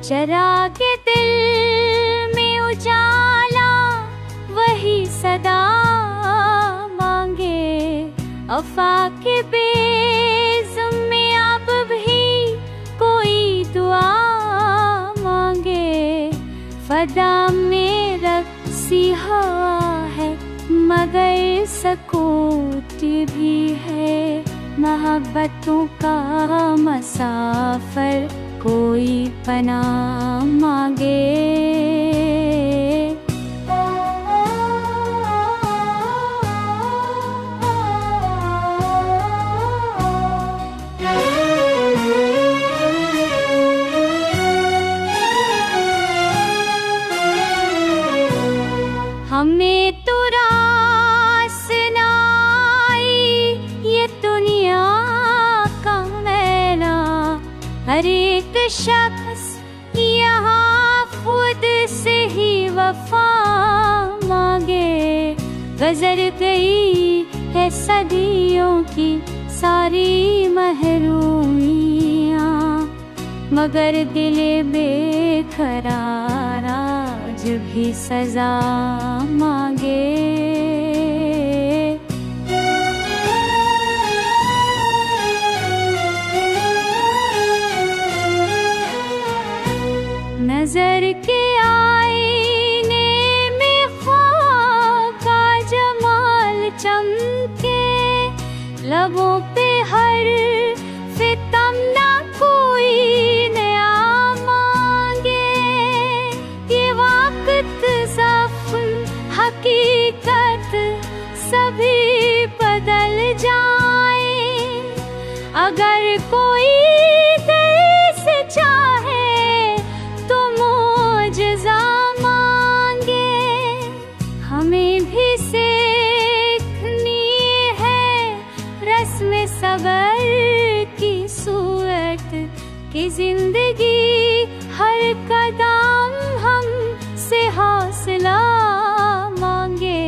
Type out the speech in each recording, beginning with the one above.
चरागे दिल में उजाला वही सदा मांगे। अफाके बेज़ में अब भी कोई दुआ मांगे। फदा में रक्सी हवा है मगर सकूत भी है। मोहब्बतों का मसाफर कोई पनाह मांगे। हमें तो रास न आई ये दुनिया का मैला। हर एक शख्स यहाँ खुद से ही वफा मांगे। गुज़र गई है सदियों की सारी महरूमियाँ, मगर दिले बेकरार आज भी सजा मांगे। नजर के आईने में ख्वाब का जमाल चमके। लबों पे हर सितम ना कोई नया मांगे। ये वक्त ज़ख्म हकीकत सभी बदल जाए। अगर कोई दिल से चाहे तो मोजज़ा मांगे। हमें भी सीखनी है रस्म सबर की सूरत कि जिंदगी हर कदम हम से हौसला मांगे।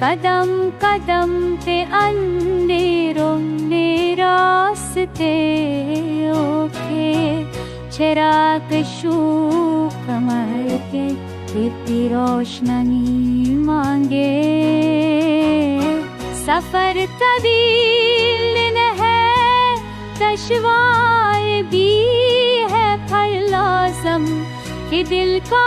कदम कदम पे अंधेरों में रास्ते ओखे। चिराग शू कमर के इतनी रोशनी मांगे। सफर तवील है दुश्वार भी है, पर लाज़म कि दिल का